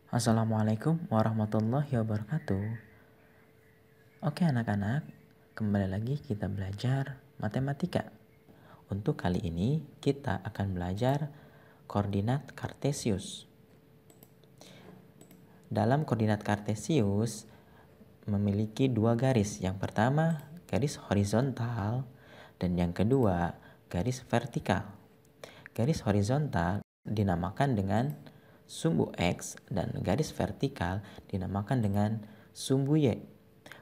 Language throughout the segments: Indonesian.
Assalamualaikum warahmatullahi wabarakatuh. Oke anak-anak, kembali lagi kita belajar matematika. Untuk kali ini kita akan belajar koordinat kartesius. Dalam koordinat kartesius memiliki dua garis. Yang pertama garis horizontal dan yang kedua garis vertikal. Garis horizontal dinamakan dengan sumbu X dan garis vertikal dinamakan dengan sumbu Y.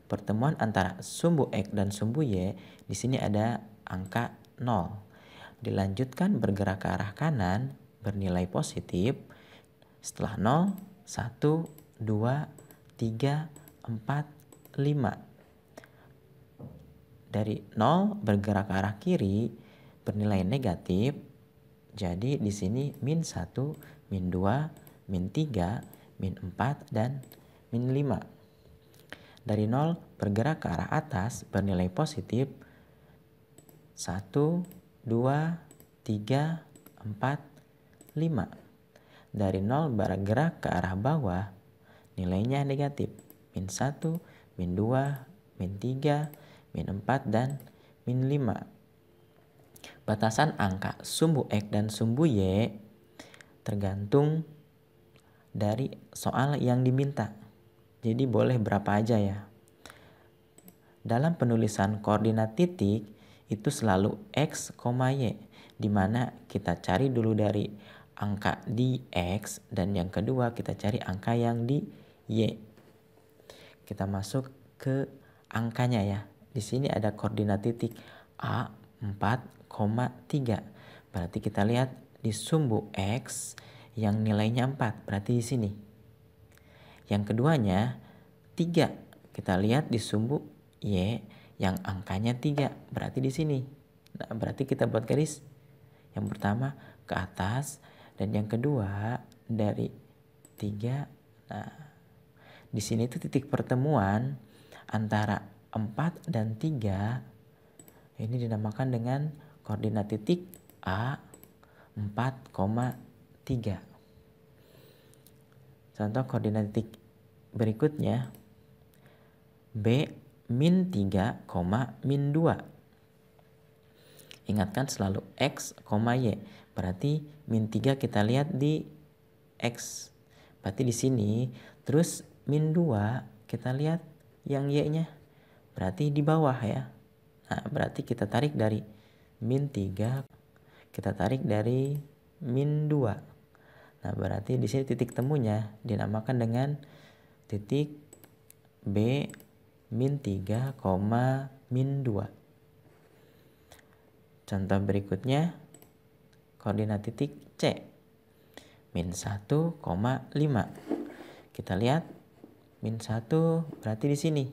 Pertemuan antara sumbu X dan sumbu Y di sini ada angka 0. Dilanjutkan bergerak ke arah kanan bernilai positif. Setelah 0, 1, 2, 3, 4, 5. Dari 0 bergerak ke arah kiri bernilai negatif. Jadi di sini min 1, min 2, min 3, min 4, dan min 5. Dari 0 bergerak ke arah atas bernilai positif 1, 2, 3, 4, 5. Dari 0 bergerak ke arah bawah nilainya negatif min 1, min 2, min 3, min 4, dan min 5. Batasan angka sumbu X dan sumbu Y tergantung dari soal yang diminta. Jadi boleh berapa aja ya. Dalam penulisan koordinat titik itu selalu X, Y, di mana kita cari dulu dari angka di X dan yang kedua kita cari angka yang di Y. Kita masuk ke angkanya ya. Di sini ada koordinat titik A 4,3. Berarti kita lihat di sumbu X yang nilainya 4, berarti di sini. Yang keduanya 3. Kita lihat di sumbu Y yang angkanya 3, berarti di sini. Nah, berarti kita buat garis. Yang pertama ke atas dan yang kedua dari 3. Nah, di sini itu titik pertemuan antara 4 dan 3. Ini dinamakan dengan koordinat titik A 4,3. Contoh koordinat titik berikutnya B min 3, min 2. Ingatkan selalu X, Y. Berarti min 3 kita lihat di X. Berarti di sini. Terus min 2 kita lihat yang Y-nya. Berarti di bawah ya. Nah, berarti kita tarik dari min 3, kita tarik dari min 2. Nah, berarti di sini titik temunya dinamakan dengan titik B min 3, min 2. Contoh berikutnya koordinat titik C min 1,5. Kita lihat min 1 berarti di sini.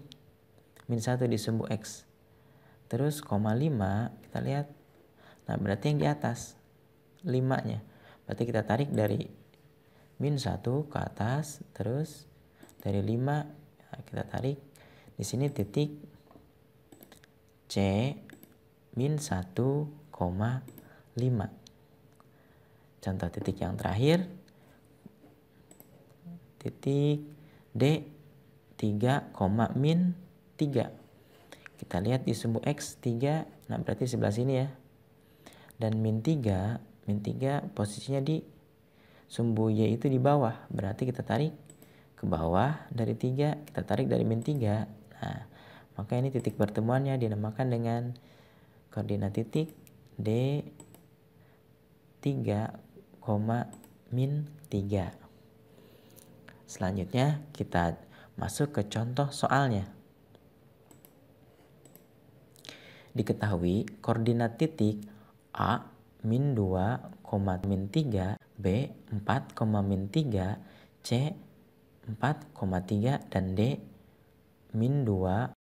Min 1 di sumbu X. Terus 5 kita lihat. Nah, berarti yang di atas 5-nya. Berarti kita tarik dari min 1 ke atas, terus dari 5 kita tarik di sini titik C min 1,5. Contoh titik yang terakhir titik D 3, min 3. Kita lihat di sumbu X 3, nah berarti sebelah sini ya. Dan min 3 posisinya di sumbu Y itu di bawah. Berarti kita tarik ke bawah dari 3, kita tarik dari min 3. Nah, maka ini titik pertemuannya dinamakan dengan koordinat titik D 3, min 3. Selanjutnya kita masuk ke contoh soalnya. Diketahui koordinat titik A min 2, min 3, B 4, min 3, C 4,3, dan D min 2,1.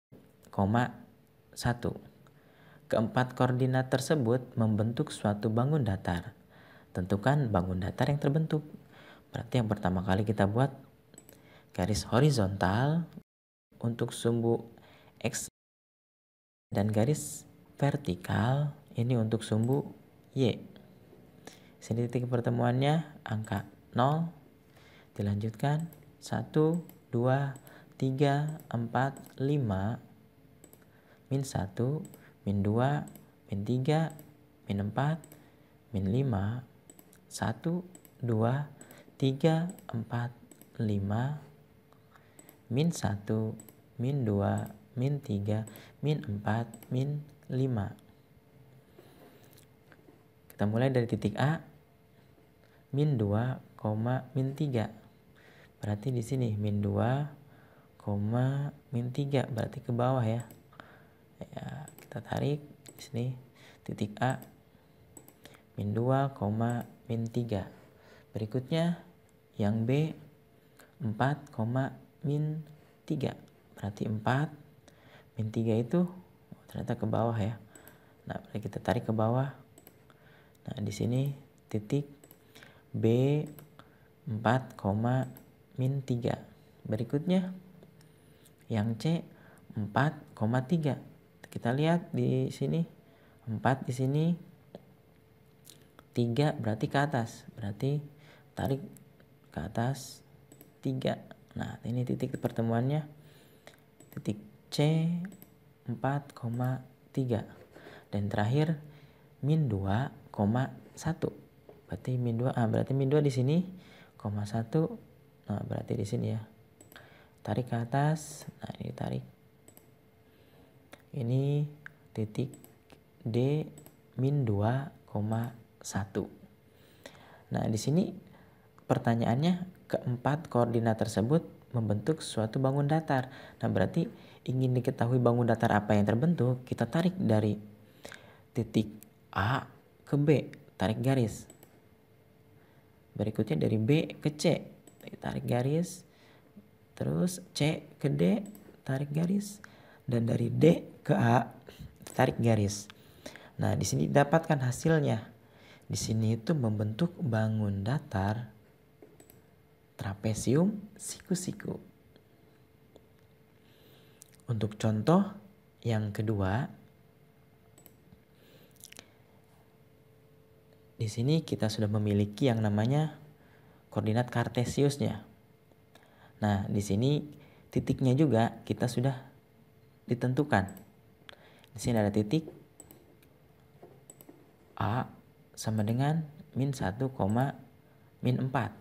Keempat koordinat tersebut membentuk suatu bangun datar. Tentukan bangun datar yang terbentuk. Berarti yang pertama kali kita buat garis horizontal untuk sumbu X dan garis vertikal ini untuk sumbu Y. Sini titik pertemuannya angka 0. Dilanjutkan 1, 2, 3, 4, 5, min 1, min 2, min 3, min 4, min 5, 1, 2, 3, 4, 5, min 1, min 2, min 3, min 4, min 5. Kita mulai dari titik A, min 2, min 3. Berarti di sini min 2, min 3, berarti ke bawah ya. Ya, kita tarik di sini titik A, min 2, min 3. Berikutnya yang B 4, min 3. Berarti 4 min 3 itu ternyata ke bawah ya. Nah, kita tarik ke bawah. Nah, di sini titik B 4, min 3. Berikutnya yang C 4,3. Kita lihat di sini 4 di sini, 3 berarti ke atas. Berarti tarik ke atas 3. Nah, ini titik pertemuannya. Titik C 4,3. Dan terakhir min 2,1. Berarti min 2, berarti min 2 di sini, 1. Nah, berarti di sini ya. Tarik ke atas. Nah, ini tarik. Ini titik D min 2,1. Nah, di sini pertanyaannya keempat koordinat tersebut membentuk suatu bangun datar. Nah, berarti ingin diketahui bangun datar apa yang terbentuk, kita tarik dari titik A ke B, tarik garis. Berikutnya dari B ke C, tarik garis. Terus C ke D, tarik garis. Dan dari D ke A, tarik garis. Nah, di sini dapatkan hasilnya. Di sini itu membentuk bangun datar trapesium siku-siku. Untuk contoh yang kedua, di sini kita sudah memiliki yang namanya koordinat kartesiusnya. Nah, di sini titiknya juga kita sudah ditentukan. Di sini ada titik A sama dengan min 1, min 4.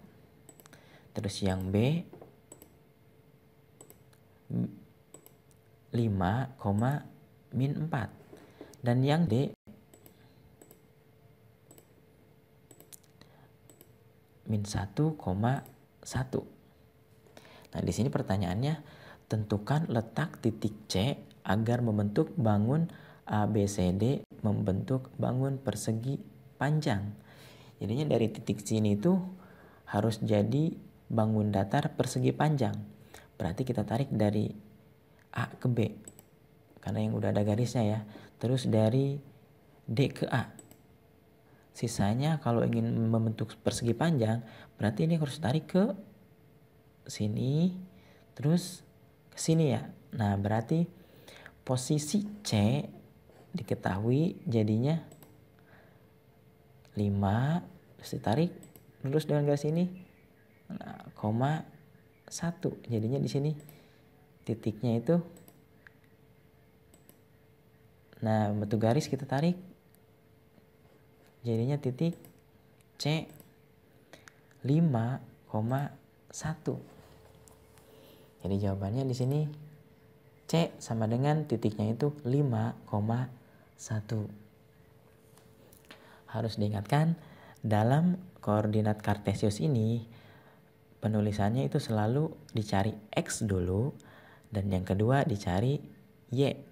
Terus yang B 5, min 4. Dan yang D min 1,1. Nah, di sini pertanyaannya, tentukan letak titik C agar membentuk bangun ABCD membentuk bangun persegi panjang. Jadinya dari titik sini itu harus jadi bangun datar persegi panjang. Berarti kita tarik dari A ke B, karena yang udah ada garisnya ya. Terus dari D ke A. Sisanya kalau ingin membentuk persegi panjang, berarti ini harus tarik ke sini, terus ke sini ya. Nah, berarti posisi C diketahui jadinya 5, terus ditarik lurus dengan garis ini. Nah, 1. Jadinya di sini titiknya itu, nah, bentuk garis kita tarik. Jadinya titik C 5,1. Jadi jawabannya di sini C sama dengan titiknya itu 5,1. Harus diingatkan, dalam koordinat kartesius ini penulisannya itu selalu dicari X dulu, dan yang kedua dicari Y.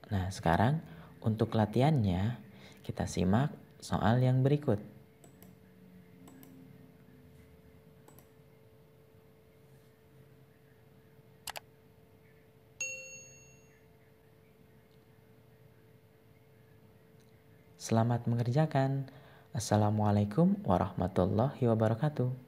Nah, sekarang untuk latihannya kita simak soal yang berikut. Selamat mengerjakan. Assalamualaikum warahmatullahi wabarakatuh.